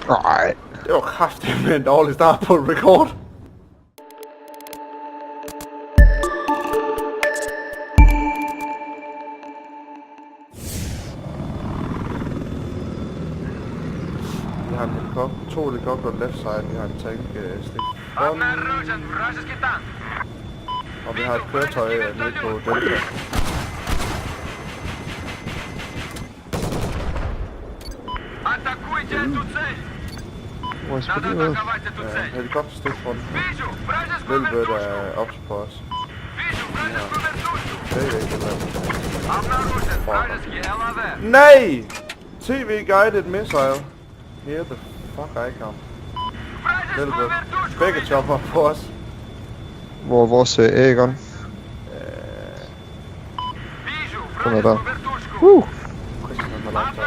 Nej. Det var kraftigt med en dårlig start på en rekord. Vi har en helikopter, 2 helikopter left side, vi har en tank stik. Og vi har et køretøj nede på Delta. Hvor skal det ud? Helikopterstik front. Velbødt er ops på os. Nej! TV-guided missile. Here the fuck I come. Velbødt. Begge chopper på os. Hvor er vores Aegon? Kom her der. Christian har lagt sig.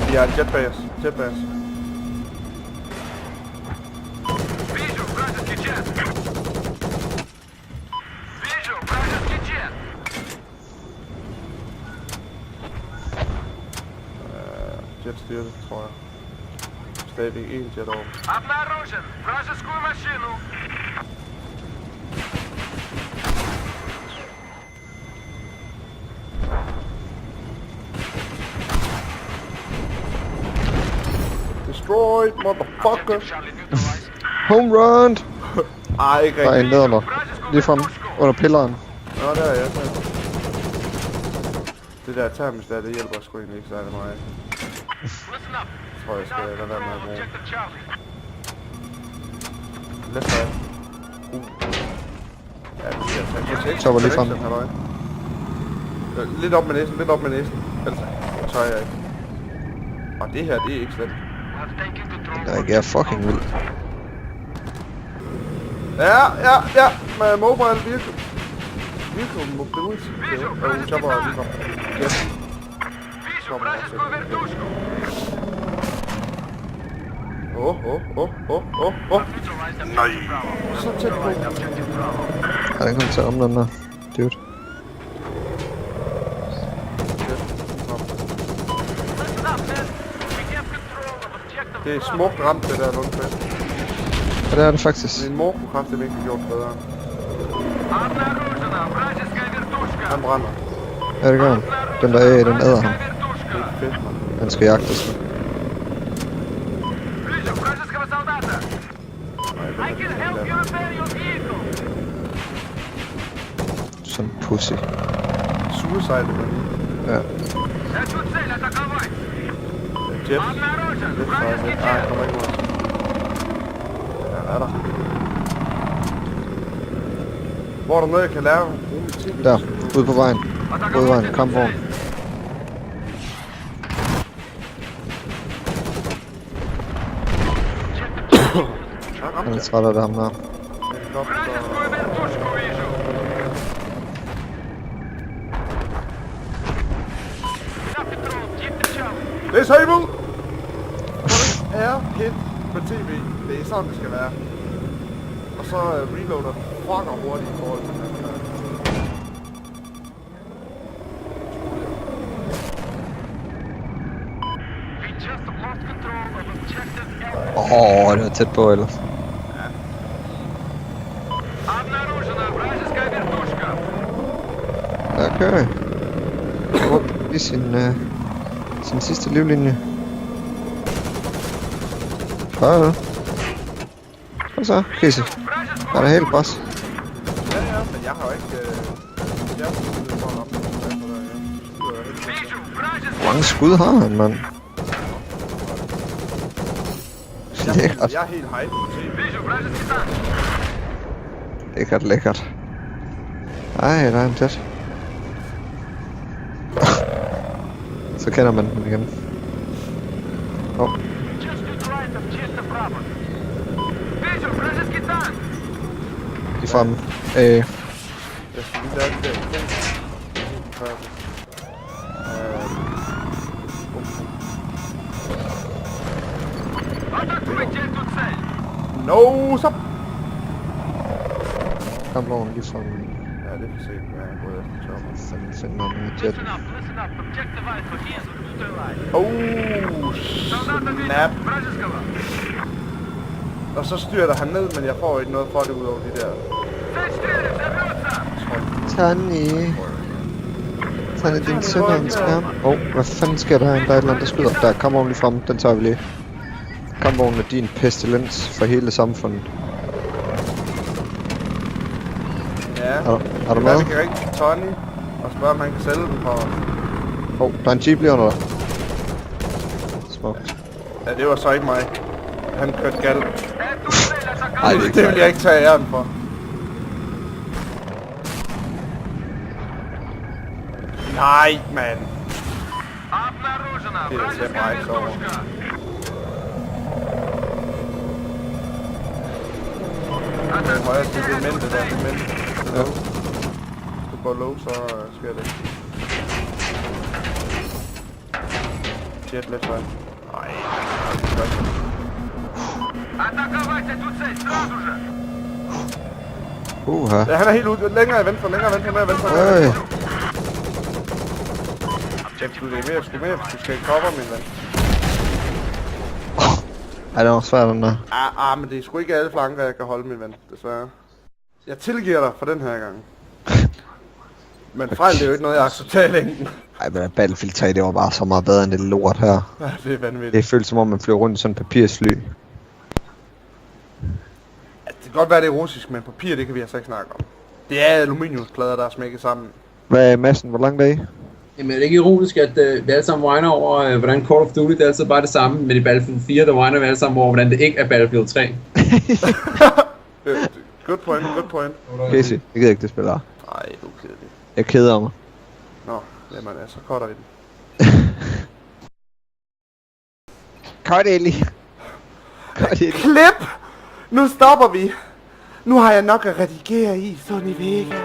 Vi har en jet bag os. Jet bag os. Jet styrke, tror jeg. Stadigvæk en jet over. Обнаружен! Вражескую машину! Destroyed, motherfucker! Home run! Ej, ikke Der er en rigtig. neder mig. Lige frem under pilleren. Nå, der er jeg. Det der termostat, det hjælper sgu egentlig ikke særlig meget. Jeg tror, jeg skal lade være med at bruge. Left side. Ja, det bliver taget. Chopper lige frem. Lidt op med næsen, lidt op med næsen. Ellers så tør jeg ikke. Og det her, det er ikke slemt. Jeg er fucking vild. Ja. Med mobile vehicle. Vehicle mobility. Og chopper lige frem. Yes. Chopper også. Nej. Så tæt på. Ja, den kommer til at om den der. Dude. Det er smukt ramt, det der lundfest. Ja, det er det faktisk. Min mor kunne kraftigt ikke have gjort bedre. Han brænder. Ja, det gør han. Den der A, den æder ham. Det er fedt, mand. Han skal jagtes. Sådan en pussy. Suicide, det var lige. Ja. Jet. Det er faktisk lidt. Ej, kommer ikke ud. Ja, er der. Hvor er der noget, jeg kan lære? Der. Ude på vejen. Ude på vejen. Kampvogn. Han er træt af det, ham der. Disable! Er hit på tv. Det er sådan, det skal være. Og så reloader fucker hurtigt i forhold til den. Det var tæt på, eller? Okay. Rundt i sin sidste livlinje. Hvad så? Krise. Han er helt boss. Ja, men jeg har jo ikke... Jeg har ikke for at ramme den. Hvor mange skud har han, mand? Lækkert. Jeg er helt hype på tv. Lækkert. Ej, der er en tæt. Så kender man den igen. fremme. Jeg skal lige lave det der. Атакуйте эту цель! No, så... Kampvogn lige fremme. Ja, det er for sent. Ja, jeg går efter chopper. Find noget med jet. Listen up. Objective Alpha is neutralized. Солдаты Snap. видят вражеского. Og så styrter han ned, men jeg får ikke noget for det ud over de der... Цель 4 взорвется! Tanni. Tanni, din søn er en skærm. Hvad fanden sker der herinde? Der er et eller andet, der skyder. Der er kampvogn lige fremme. Den tager vi lige. Kampvognen er din pestilens for hele samfundet. Ja. Er du med? Vi kan ringe til Tony og spørge, om han kan sælge den for... Der er en jeep lige under dig. Smukt. Ja, det var så ikke mig. Han kørte galt. Эту цель Ej, атаковать! Det vil jeg ikke tage æren for. Nej, mand. Обнаружена Det er til вражеская mig, så... вертушка! Det højre til det mænd, det der. Det mænd. Ja. Hvis du går low, så sker det ikke. Jet lidt højt. Nej, det er ikke. Атаковать эту цель сразу же! Ja, han er helt ude. Længere i venstre, mere venstre. Øj. Du skal mere, du skal cover, min ven. Ej, det var svært, den der. Men det er sgu ikke alle flanker, jeg kan holde, min ven, desværre. Jeg tilgiver dig for den her gang. Men fejl, det er jo ikke noget, jeg accepterer i længden. Ej, men Battlefield 3, det var bare så meget bedre end det lort her. Ja, det er vanvittigt. Det føles som om, man flyver rundt i sådan en papirsfly. Ja, det kan godt være, det er russisk, men papir, det kan vi altså ikke snakke om. Det er aluminiumsplader, der er smækket sammen. Hvad er massen? Hvor langt er I? Jamen er det ikke ironisk, at det alle sammen whiner over, hvordan Call of Duty det er altid bare det samme, men i Battlefield 4, der whiner vi alle sammen over, hvordan det ikke er Battlefield 3. Good point. Casey, jeg gider ikke det spil her. Nej, du er kedelig. Jeg keder mig. Nå, jamen altså, cutter vi den. Cordeli. Klip! Nu stopper vi! Nu har jeg nok at redigere i, Sony Vega.